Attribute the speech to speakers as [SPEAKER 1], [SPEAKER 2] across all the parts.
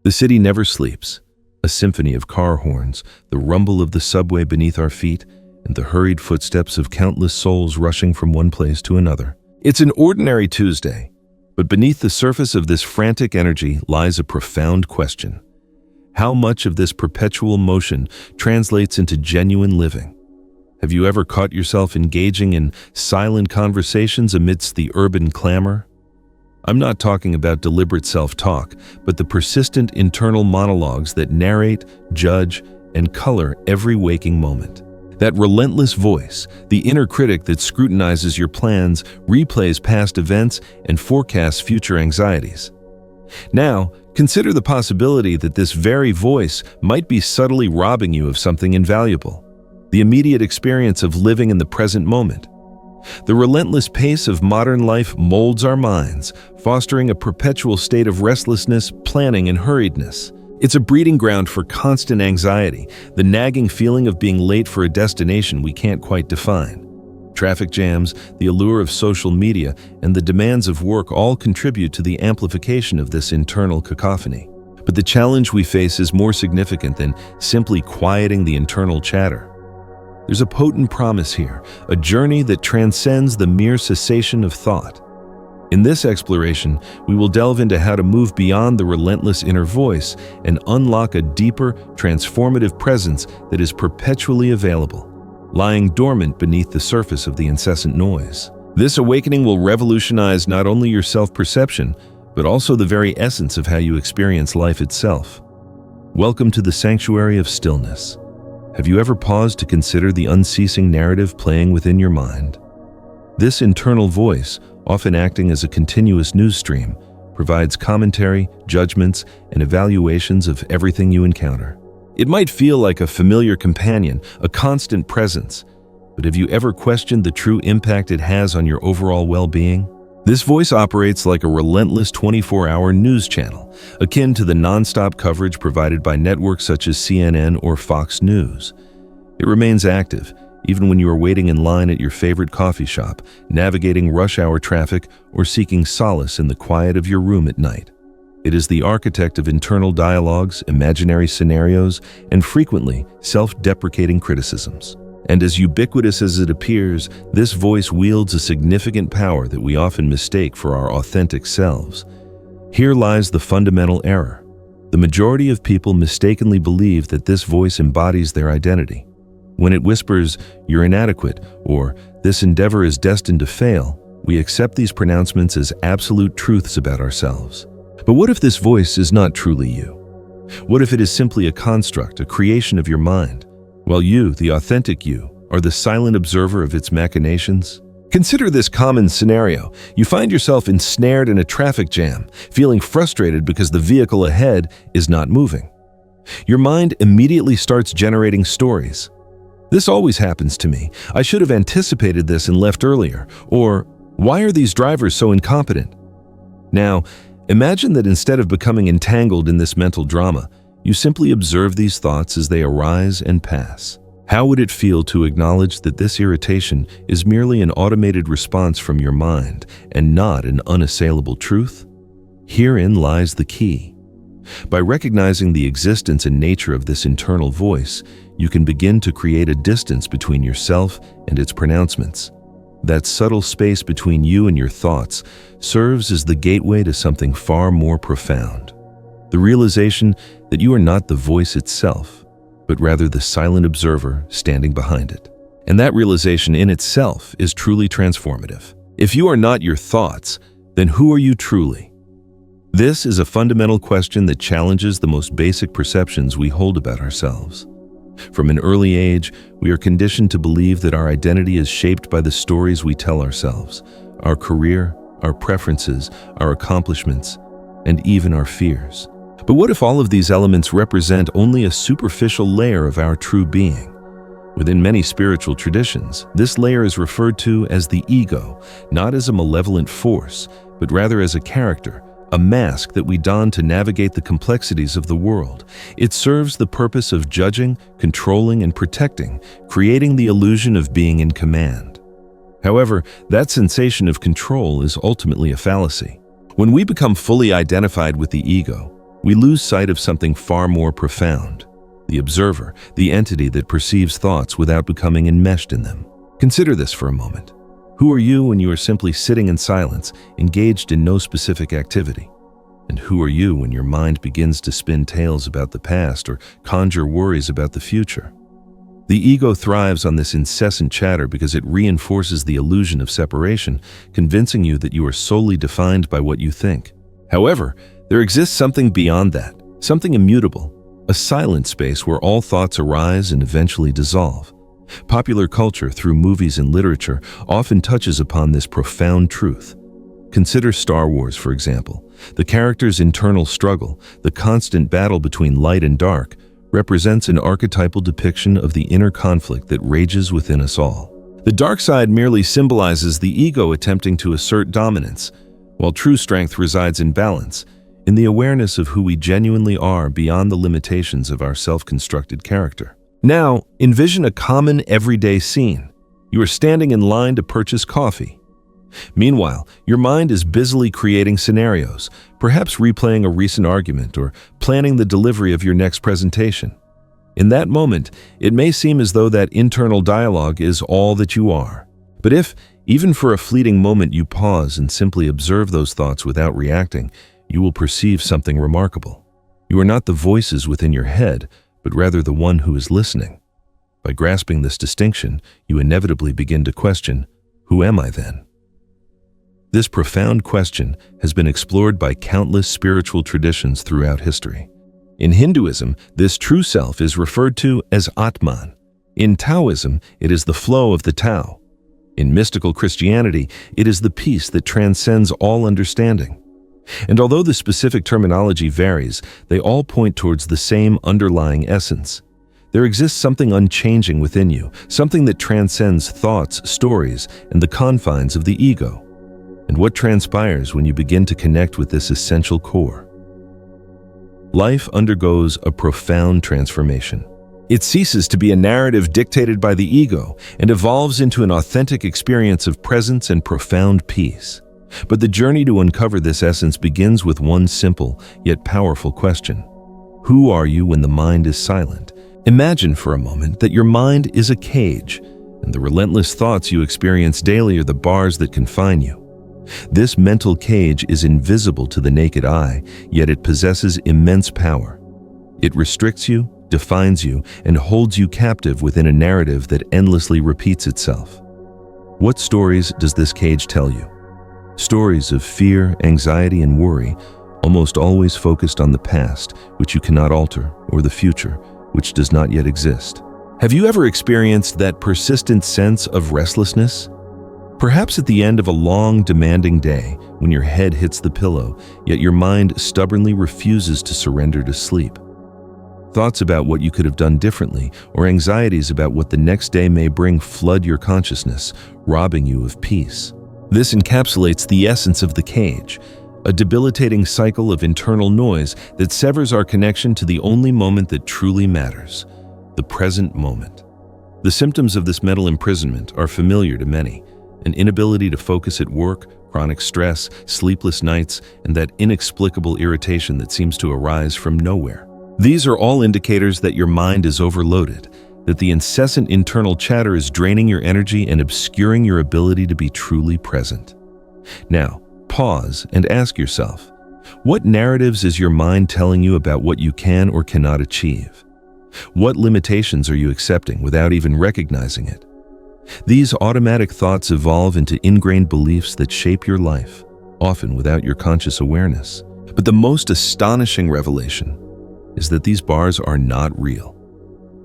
[SPEAKER 1] The city never sleeps, a symphony of car horns, the rumble of the subway beneath our feet, and the hurried footsteps of countless souls rushing from one place to another. It's an ordinary Tuesday, but beneath the surface of this frantic energy lies a profound question. How much of this perpetual motion translates into genuine living? Have you ever caught yourself engaging in silent conversations amidst the urban clamor? I'm not talking about deliberate self-talk, but the persistent internal monologues that narrate, judge, and color every waking moment. That relentless voice, the inner critic that scrutinizes your plans, replays past events, and forecasts future anxieties. Now, consider the possibility that this very voice might be subtly robbing you of something invaluable: the immediate experience of living in the present moment. The relentless pace of modern life molds our minds, fostering a perpetual state of restlessness, planning, and hurriedness. It's a breeding ground for constant anxiety, the nagging feeling of being late for a destination we can't quite define. Traffic jams, the allure of social media, and the demands of work all contribute to the amplification of this internal cacophony. But the challenge we face is more significant than simply quieting the internal chatter. There's a potent promise here, a journey that transcends the mere cessation of thought. In this exploration, we will delve into how to move beyond the relentless inner voice and unlock a deeper, transformative presence that is perpetually available, lying dormant beneath the surface of the incessant noise. This awakening will revolutionize not only your self-perception, but also the very essence of how you experience life itself. Welcome to the sanctuary of stillness. Have you ever paused to consider the unceasing narrative playing within your mind? This internal voice, often acting as a continuous news stream, provides commentary, judgments, and evaluations of everything you encounter. It might feel like a familiar companion, a constant presence, but have you ever questioned the true impact it has on your overall well-being? This voice operates like a relentless 24-hour news channel, akin to the nonstop coverage provided by networks such as CNN or Fox News. It remains active, even when you are waiting in line at your favorite coffee shop, navigating rush hour traffic, or seeking solace in the quiet of your room at night. It is the architect of internal dialogues, imaginary scenarios, and frequently self-deprecating criticisms. And as ubiquitous as it appears, this voice wields a significant power that we often mistake for our authentic selves. Here lies the fundamental error. The majority of people mistakenly believe that this voice embodies their identity. When it whispers, "You're inadequate," or "This endeavor is destined to fail," we accept these pronouncements as absolute truths about ourselves. But what if this voice is not truly you? What if it is simply a construct, a creation of your mind, while you, the authentic you, are the silent observer of its machinations? Consider this common scenario. You find yourself ensnared in a traffic jam, feeling frustrated because the vehicle ahead is not moving. Your mind immediately starts generating stories. "This always happens to me. I should have anticipated this and left earlier." Or, "Why are these drivers so incompetent?" Now, imagine that instead of becoming entangled in this mental drama, you simply observe these thoughts as they arise and pass. How would it feel to acknowledge that this irritation is merely an automated response from your mind and not an unassailable truth? Herein lies the key. By recognizing the existence and nature of this internal voice, you can begin to create a distance between yourself and its pronouncements. That subtle space between you and your thoughts serves as the gateway to something far more profound. The realization that you are not the voice itself, but rather the silent observer standing behind it. And that realization in itself is truly transformative. If you are not your thoughts, then who are you truly? This is a fundamental question that challenges the most basic perceptions we hold about ourselves. From an early age, we are conditioned to believe that our identity is shaped by the stories we tell ourselves, our career, our preferences, our accomplishments, and even our fears. But what if all of these elements represent only a superficial layer of our true being? Within many spiritual traditions, this layer is referred to as the ego, not as a malevolent force, but rather as a character, a mask that we don to navigate the complexities of the world. It serves the purpose of judging, controlling, and protecting, creating the illusion of being in command. However, that sensation of control is ultimately a fallacy. When we become fully identified with the ego, we lose sight of something far more profound: the observer, the entity that perceives thoughts without becoming enmeshed in them. Consider this for a moment. Who are you when you are simply sitting in silence, engaged in no specific activity? And who are you when your mind begins to spin tales about the past or conjure worries about the future? The ego thrives on this incessant chatter because it reinforces the illusion of separation, convincing you that you are solely defined by what you think. However, there exists something beyond that, something immutable, a silent space where all thoughts arise and eventually dissolve. Popular culture, through movies and literature, often touches upon this profound truth. Consider Star Wars, for example. The character's internal struggle, the constant battle between light and dark, represents an archetypal depiction of the inner conflict that rages within us all. The dark side merely symbolizes the ego attempting to assert dominance, while true strength resides in balance, in the awareness of who we genuinely are beyond the limitations of our self-constructed character. Now, envision a common everyday scene. You are standing in line to purchase coffee. Meanwhile, your mind is busily creating scenarios, perhaps replaying a recent argument or planning the delivery of your next presentation. In that moment, it may seem as though that internal dialogue is all that you are. But if, even for a fleeting moment, you pause and simply observe those thoughts without reacting, you will perceive something remarkable. You are not the voices within your head, but rather the one who is listening. By grasping this distinction, you inevitably begin to question, who am I then? This profound question has been explored by countless spiritual traditions throughout history. In Hinduism, this true self is referred to as Atman. In Taoism, it is the flow of the Tao. In mystical Christianity, it is the peace that transcends all understanding. And although the specific terminology varies, they all point towards the same underlying essence. There exists something unchanging within you, something that transcends thoughts, stories, and the confines of the ego. And what transpires when you begin to connect with this essential core? Life undergoes a profound transformation. It ceases to be a narrative dictated by the ego and evolves into an authentic experience of presence and profound peace. But the journey to uncover this essence begins with one simple yet powerful question. Who are you when the mind is silent? Imagine for a moment that your mind is a cage, and the relentless thoughts you experience daily are the bars that confine you. This mental cage is invisible to the naked eye, yet it possesses immense power. It restricts you, defines you, and holds you captive within a narrative that endlessly repeats itself. What stories does this cage tell you? Stories of fear, anxiety, and worry, almost always focused on the past, which you cannot alter, or the future, which does not yet exist. Have you ever experienced that persistent sense of restlessness? Perhaps at the end of a long, demanding day, when your head hits the pillow, yet your mind stubbornly refuses to surrender to sleep. Thoughts about what you could have done differently, or anxieties about what the next day may bring flood your consciousness, robbing you of peace. This encapsulates the essence of the cage, a debilitating cycle of internal noise that severs our connection to the only moment that truly matters, the present moment. The symptoms of this mental imprisonment are familiar to many: an inability to focus at work, chronic stress, sleepless nights, and that inexplicable irritation that seems to arise from nowhere. These are all indicators that your mind is overloaded, that the incessant internal chatter is draining your energy and obscuring your ability to be truly present. Now, pause and ask yourself, what narratives is your mind telling you about what you can or cannot achieve? What limitations are you accepting without even recognizing it? These automatic thoughts evolve into ingrained beliefs that shape your life, often without your conscious awareness. But the most astonishing revelation is that these bars are not real.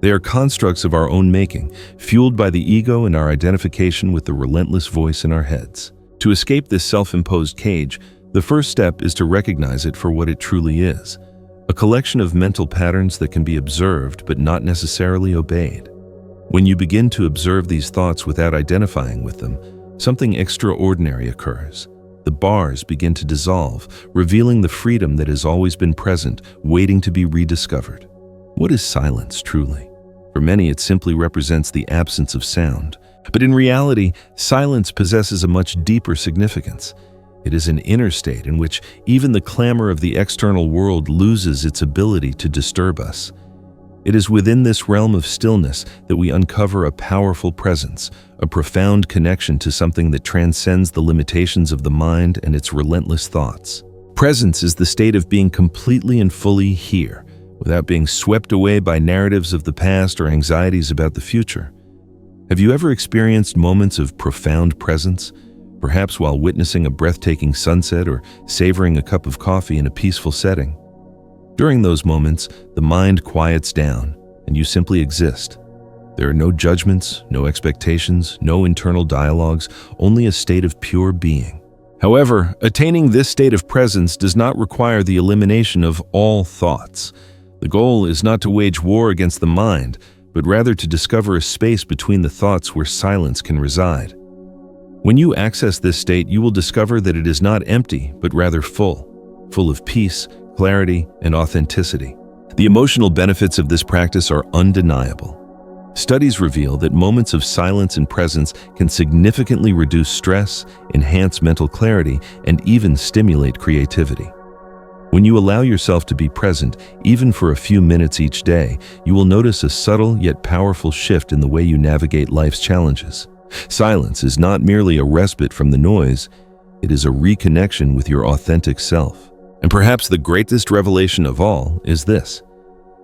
[SPEAKER 1] They are constructs of our own making, fueled by the ego and our identification with the relentless voice in our heads. To escape this self-imposed cage, the first step is to recognize it for what it truly is: a collection of mental patterns that can be observed but not necessarily obeyed. When you begin to observe these thoughts without identifying with them, something extraordinary occurs. The bars begin to dissolve, revealing the freedom that has always been present, waiting to be rediscovered. What is silence truly? For many, it simply represents the absence of sound. But in reality, silence possesses a much deeper significance. It is an inner state in which even the clamor of the external world loses its ability to disturb us. It is within this realm of stillness that we uncover a powerful presence, a profound connection to something that transcends the limitations of the mind and its relentless thoughts. Presence is the state of being completely and fully here, without being swept away by narratives of the past or anxieties about the future. Have you ever experienced moments of profound presence, perhaps while witnessing a breathtaking sunset or savoring a cup of coffee in a peaceful setting? During those moments, the mind quiets down and you simply exist. There are no judgments, no expectations, no internal dialogues, only a state of pure being. However, attaining this state of presence does not require the elimination of all thoughts. The goal is not to wage war against the mind, but rather to discover a space between the thoughts where silence can reside. When you access this state, you will discover that it is not empty, but rather full of peace, clarity, and authenticity. The emotional benefits of this practice are undeniable. Studies reveal that moments of silence and presence can significantly reduce stress, enhance mental clarity, and even stimulate creativity. When you allow yourself to be present, even for a few minutes each day, you will notice a subtle yet powerful shift in the way you navigate life's challenges. Silence is not merely a respite from the noise, it is a reconnection with your authentic self. And perhaps the greatest revelation of all is this: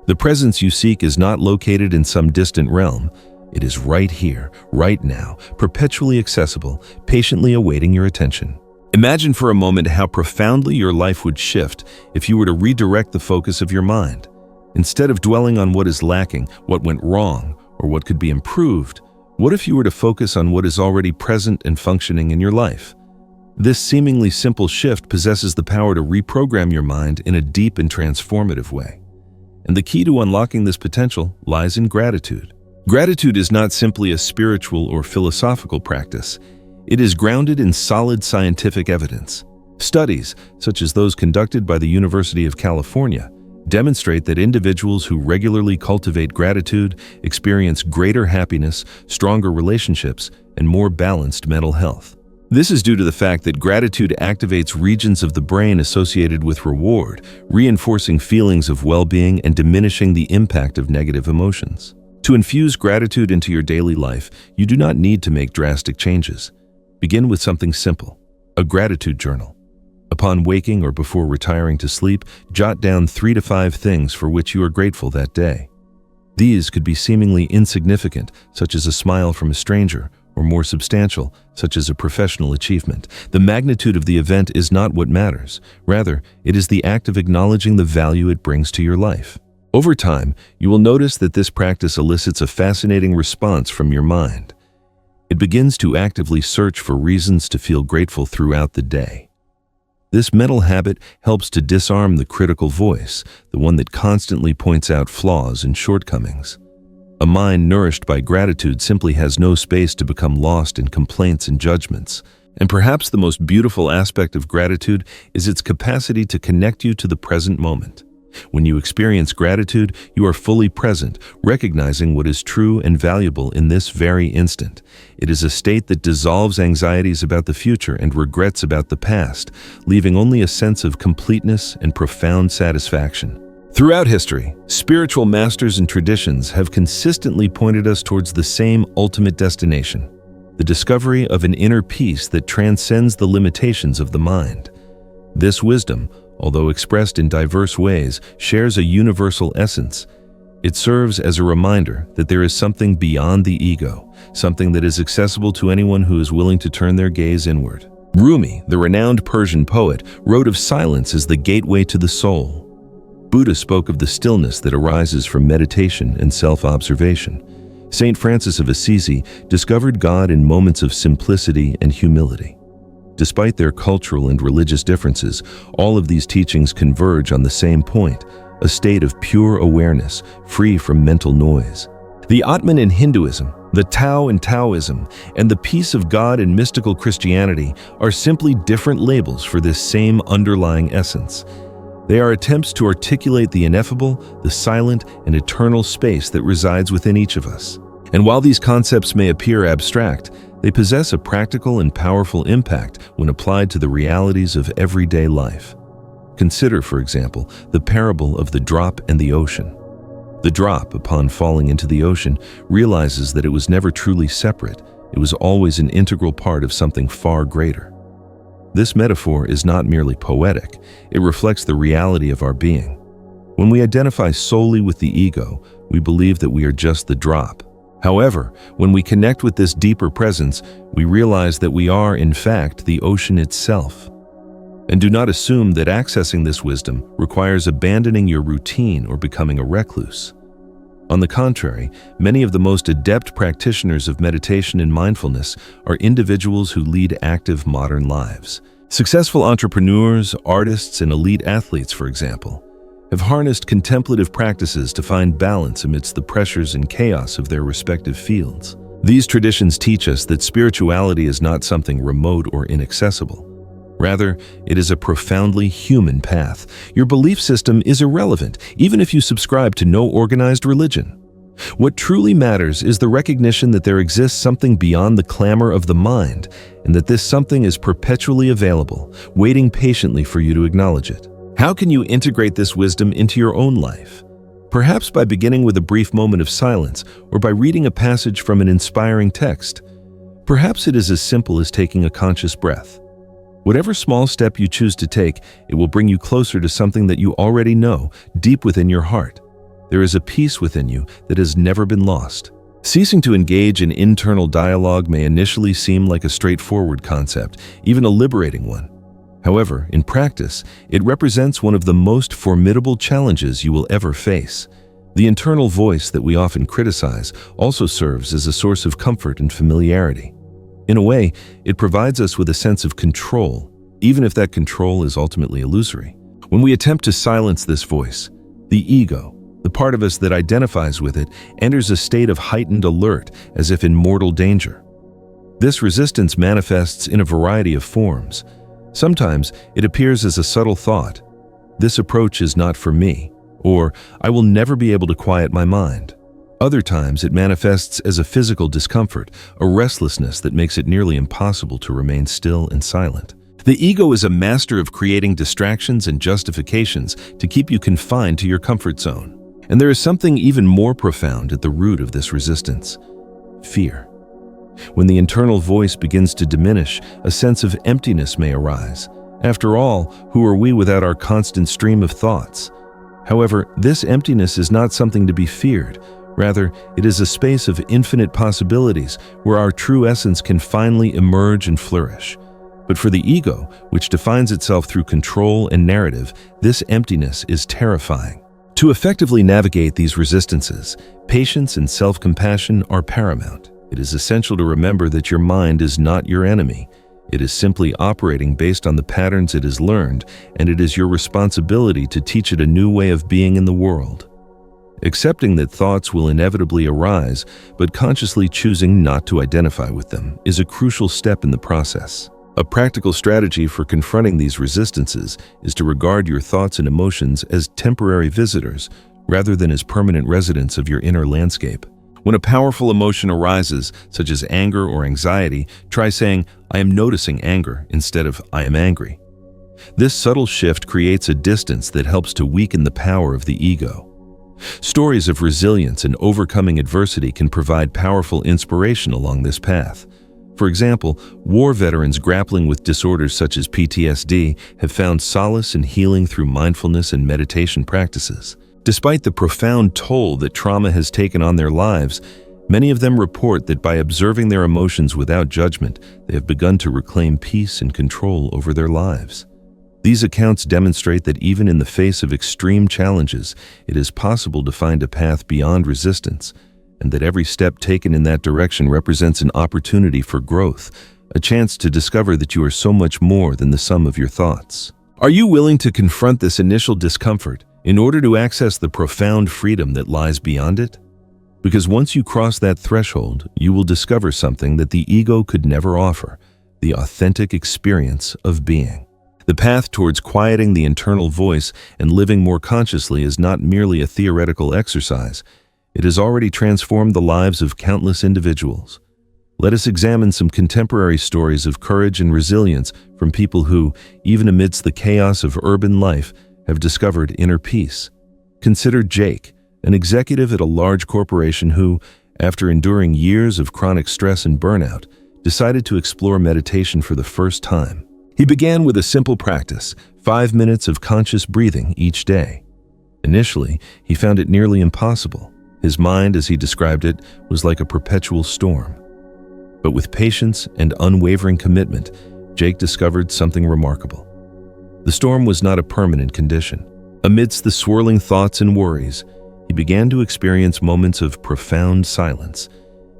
[SPEAKER 1] the presence you seek is not located in some distant realm. It is right here, right now, perpetually accessible, patiently awaiting your attention. Imagine for a moment how profoundly your life would shift if you were to redirect the focus of your mind. Instead of dwelling on what is lacking, what went wrong, or what could be improved, what if you were to focus on what is already present and functioning in your life? This seemingly simple shift possesses the power to reprogram your mind in a deep and transformative way. And the key to unlocking this potential lies in gratitude. Gratitude is not simply a spiritual or philosophical practice. It is grounded in solid scientific evidence. Studies, such as those conducted by the University of California, demonstrate that individuals who regularly cultivate gratitude experience greater happiness, stronger relationships, and more balanced mental health. This is due to the fact that gratitude activates regions of the brain associated with reward, reinforcing feelings of well-being and diminishing the impact of negative emotions. To infuse gratitude into your daily life, you do not need to make drastic changes. Begin with something simple: a gratitude journal. Upon waking or before retiring to sleep, jot down 3 to 5 things for which you are grateful that day. These could be seemingly insignificant, such as a smile from a stranger, or more substantial, such as a professional achievement. The magnitude of the event is not what matters. Rather, it is the act of acknowledging the value it brings to your life. Over time, you will notice that this practice elicits a fascinating response from your mind. It begins to actively search for reasons to feel grateful throughout the day. This mental habit helps to disarm the critical voice, the one that constantly points out flaws and shortcomings. A mind nourished by gratitude simply has no space to become lost in complaints and judgments. And perhaps the most beautiful aspect of gratitude is its capacity to connect you to the present moment. When you experience gratitude, you are fully present, recognizing what is true and valuable in this very instant. It is a state that dissolves anxieties about the future and regrets about the past, leaving only a sense of completeness and profound satisfaction. Throughout history, spiritual masters and traditions have consistently pointed us towards the same ultimate destination: the discovery of an inner peace that transcends the limitations of the mind. This wisdom, although expressed in diverse ways, shares a universal essence. It serves as a reminder that there is something beyond the ego, something that is accessible to anyone who is willing to turn their gaze inward. Rumi, the renowned Persian poet, wrote of silence as the gateway to the soul. Buddha spoke of the stillness that arises from meditation and self-observation. Saint Francis of Assisi discovered God in moments of simplicity and humility. Despite their cultural and religious differences, all of these teachings converge on the same point: a state of pure awareness, free from mental noise. The Atman in Hinduism, the Tao in Taoism, and the peace of God in mystical Christianity are simply different labels for this same underlying essence. They are attempts to articulate the ineffable, the silent, and eternal space that resides within each of us. And while these concepts may appear abstract, They possess a practical and powerful impact when applied to the realities of everyday life. Consider, for example, the parable of the drop and the ocean. The drop, upon falling into the ocean, realizes that it was never truly separate. It was always an integral part of something far greater. This metaphor is not merely poetic, it reflects the reality of our being. When we identify solely with the ego, we believe that we are just the drop. However, when we connect with this deeper presence, we realize that we are, in fact, the ocean itself. And do not assume that accessing this wisdom requires abandoning your routine or becoming a recluse. On the contrary, many of the most adept practitioners of meditation and mindfulness are individuals who lead active modern lives. Successful entrepreneurs, artists, and elite athletes, for example, have harnessed contemplative practices to find balance amidst the pressures and chaos of their respective fields. These traditions teach us that spirituality is not something remote or inaccessible. Rather, it is a profoundly human path. Your belief system is irrelevant, even if you subscribe to no organized religion. What truly matters is the recognition that there exists something beyond the clamor of the mind, and that this something is perpetually available, waiting patiently for you to acknowledge it. How can you integrate this wisdom into your own life? Perhaps by beginning with a brief moment of silence, or by reading a passage from an inspiring text. Perhaps it is as simple as taking a conscious breath. Whatever small step you choose to take, it will bring you closer to something that you already know, deep within your heart. There is a peace within you that has never been lost. Ceasing to engage in internal dialogue may initially seem like a straightforward concept, even a liberating one. However, in practice, it represents one of the most formidable challenges you will ever face. The internal voice that we often criticize also serves as a source of comfort and familiarity. In a way, it provides us with a sense of control, even if that control is ultimately illusory. When we attempt to silence this voice, the ego, the part of us that identifies with it, enters a state of heightened alert, as if in mortal danger. This resistance manifests in a variety of forms. Sometimes it appears as a subtle thought, "This approach is not for me," or "I will never be able to quiet my mind." Other times it manifests as a physical discomfort, a restlessness that makes it nearly impossible to remain still and silent. The ego is a master of creating distractions and justifications to keep you confined to your comfort zone. And there is something even more profound at the root of this resistance: fear. When the internal voice begins to diminish, a sense of emptiness may arise. After all, who are we without our constant stream of thoughts? However, this emptiness is not something to be feared. Rather, it is a space of infinite possibilities where our true essence can finally emerge and flourish. But for the ego, which defines itself through control and narrative, this emptiness is terrifying. To effectively navigate these resistances, patience and self-compassion are paramount. It is essential to remember that your mind is not your enemy. It is simply operating based on the patterns it has learned, and it is your responsibility to teach it a new way of being in the world. Accepting that thoughts will inevitably arise, but consciously choosing not to identify with them, is a crucial step in the process. A practical strategy for confronting these resistances is to regard your thoughts and emotions as temporary visitors, rather than as permanent residents of your inner landscape. When a powerful emotion arises, such as anger or anxiety, try saying, "I am noticing anger," instead of "I am angry." This subtle shift creates a distance that helps to weaken the power of the ego. Stories of resilience and overcoming adversity can provide powerful inspiration along this path. For example, war veterans grappling with disorders such as PTSD have found solace and healing through mindfulness and meditation practices. Despite the profound toll that trauma has taken on their lives, many of them report that by observing their emotions without judgment, they have begun to reclaim peace and control over their lives. These accounts demonstrate that even in the face of extreme challenges, it is possible to find a path beyond resistance, and that every step taken in that direction represents an opportunity for growth, a chance to discover that you are so much more than the sum of your thoughts. Are you willing to confront this initial discomfort in order to access the profound freedom that lies beyond it? Because once you cross that threshold, you will discover something that the ego could never offer: the authentic experience of being. The path towards quieting the internal voice and living more consciously is not merely a theoretical exercise. It has already transformed the lives of countless individuals. let us examine some contemporary stories of courage and resilience from people who, even amidst the chaos of urban life, have discovered inner peace. Consider Jake, an executive at a large corporation who, after enduring years of chronic stress and burnout, decided to explore meditation for the first time. He began with a simple practice, 5 minutes of conscious breathing each day. Initially, he found it nearly impossible. His mind, as he described it, was like a perpetual storm. But with patience and unwavering commitment, Jake discovered something remarkable. The storm was not a permanent condition. Amidst the swirling thoughts and worries, he began to experience moments of profound silence,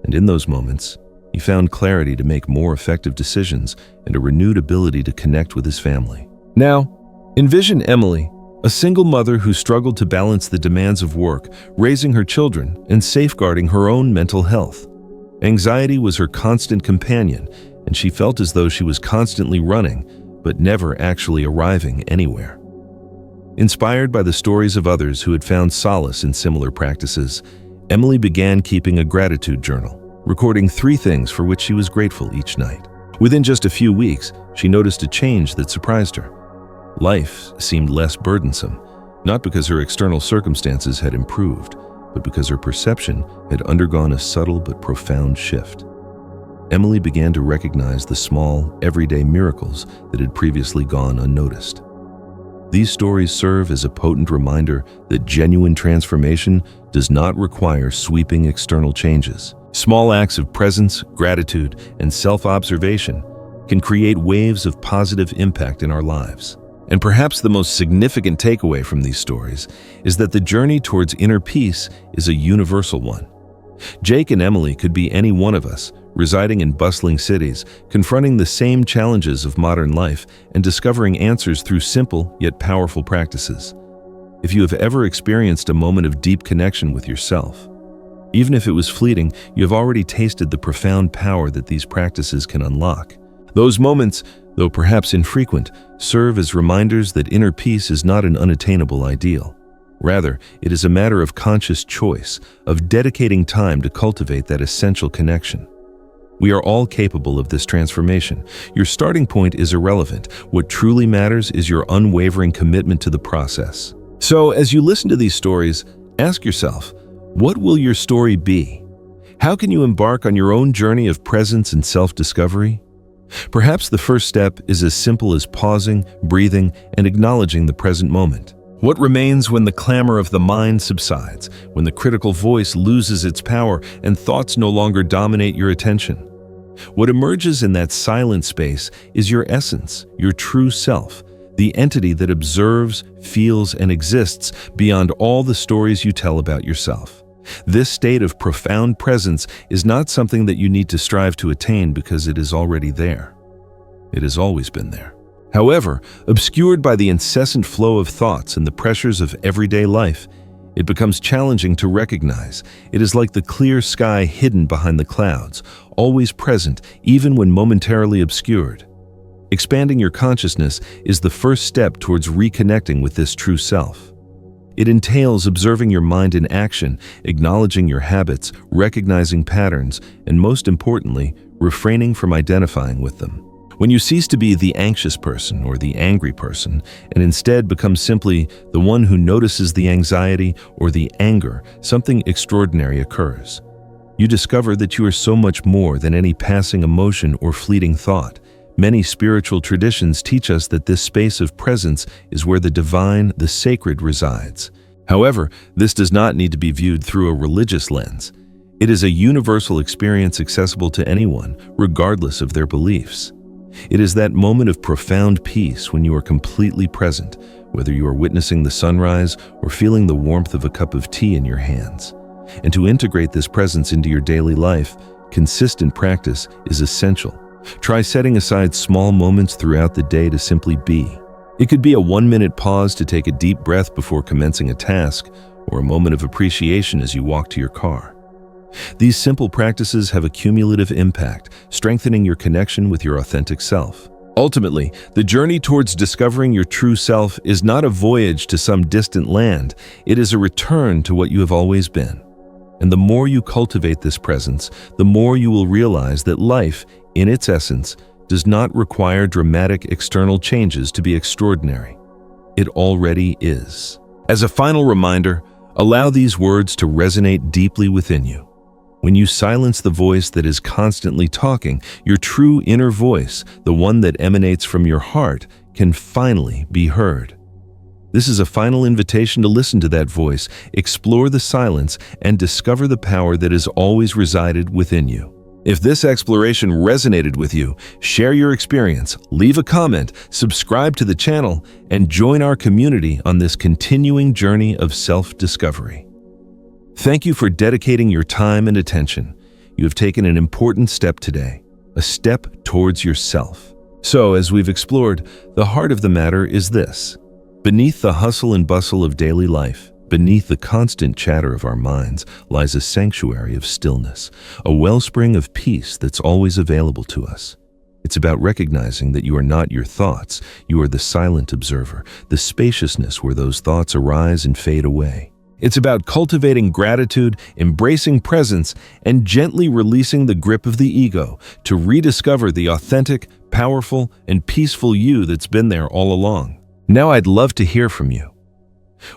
[SPEAKER 1] and in those moments, he found clarity to make more effective decisions and a renewed ability to connect with his family. Now, envision Emily, a single mother who struggled to balance the demands of work, raising her children, and safeguarding her own mental health. Anxiety was her constant companion, and she felt as though she was constantly running, but never actually arriving anywhere. Inspired by the stories of others who had found solace in similar practices, Emily began keeping a gratitude journal, recording 3 things for which she was grateful each night. Within just a few weeks, she noticed a change that surprised her. Life seemed less burdensome, not because her external circumstances had improved, but because her perception had undergone a subtle but profound shift. Emily began to recognize the small, everyday miracles that had previously gone unnoticed. These stories serve as a potent reminder that genuine transformation does not require sweeping external changes. Small acts of presence, gratitude, and self-observation can create waves of positive impact in our lives. And perhaps the most significant takeaway from these stories is that the journey towards inner peace is a universal one. Jake and Emily could be any one of us, residing in bustling cities, confronting the same challenges of modern life and discovering answers through simple yet powerful practices. If you have ever experienced a moment of deep connection with yourself, even if it was fleeting, you have already tasted the profound power that these practices can unlock. Those moments, though perhaps infrequent, serve as reminders that inner peace is not an unattainable ideal. Rather, it is a matter of conscious choice, of dedicating time to cultivate that essential connection. We are all capable of this transformation. Your starting point is irrelevant. What truly matters is your unwavering commitment to the process. So, as you listen to these stories, ask yourself, what will your story be? How can you embark on your own journey of presence and self-discovery? Perhaps the first step is as simple as pausing, breathing, and acknowledging the present moment. What remains when the clamor of the mind subsides, when the critical voice loses its power and thoughts no longer dominate your attention? What emerges in that silent space is your essence, your true self, the entity that observes, feels, and exists beyond all the stories you tell about yourself. This state of profound presence is not something that you need to strive to attain because it is already there. It has always been there. However, obscured by the incessant flow of thoughts and the pressures of everyday life, it becomes challenging to recognize. It is like the clear sky hidden behind the clouds, always present even when momentarily obscured. Expanding your consciousness is the first step towards reconnecting with this true self. It entails observing your mind in action, acknowledging your habits, recognizing patterns, and most importantly, refraining from identifying with them. When you cease to be the anxious person or the angry person, and instead become simply the one who notices the anxiety or the anger, something extraordinary occurs. You discover that you are so much more than any passing emotion or fleeting thought. Many spiritual traditions teach us that this space of presence is where the divine, the sacred, resides. However, this does not need to be viewed through a religious lens. It is a universal experience accessible to anyone, regardless of their beliefs. It is that moment of profound peace when you are completely present, whether you are witnessing the sunrise or feeling the warmth of a cup of tea in your hands. And to integrate this presence into your daily life, consistent practice is essential. Try setting aside small moments throughout the day to simply be. It could be a 1-minute pause to take a deep breath before commencing a task, or a moment of appreciation as you walk to your car. These simple practices have a cumulative impact, strengthening your connection with your authentic self. Ultimately, the journey towards discovering your true self is not a voyage to some distant land. It is a return to what you have always been. And the more you cultivate this presence, the more you will realize that life, in its essence, does not require dramatic external changes to be extraordinary. It already is. As a final reminder, allow these words to resonate deeply within you. When you silence the voice that is constantly talking, your true inner voice, the one that emanates from your heart, can finally be heard. This is a final invitation to listen to that voice, explore the silence, and discover the power that has always resided within you. If this exploration resonated with you, share your experience, leave a comment, subscribe to the channel, and join our community on this continuing journey of self-discovery. Thank you for dedicating your time and attention. You have taken an important step today, a step towards yourself. So, as we've explored, the heart of the matter is this. Beneath the hustle and bustle of daily life, beneath the constant chatter of our minds, lies a sanctuary of stillness, a wellspring of peace that's always available to us. It's about recognizing that you are not your thoughts, you are the silent observer, the spaciousness where those thoughts arise and fade away. It's about cultivating gratitude, embracing presence, and gently releasing the grip of the ego to rediscover the authentic, powerful, and peaceful you that's been there all along. Now I'd love to hear from you.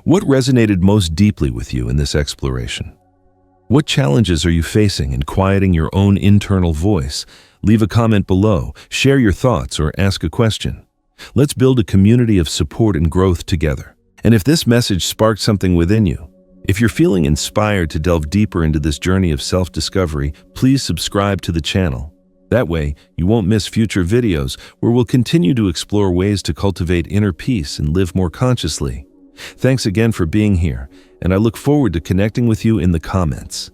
[SPEAKER 1] What resonated most deeply with you in this exploration? What challenges are you facing in quieting your own internal voice? Leave a comment below, share your thoughts, or ask a question. Let's build a community of support and growth together. And if this message sparked something within you, if you're feeling inspired to delve deeper into this journey of self-discovery, please subscribe to the channel. That way, you won't miss future videos where we'll continue to explore ways to cultivate inner peace and live more consciously. Thanks again for being here, and I look forward to connecting with you in the comments.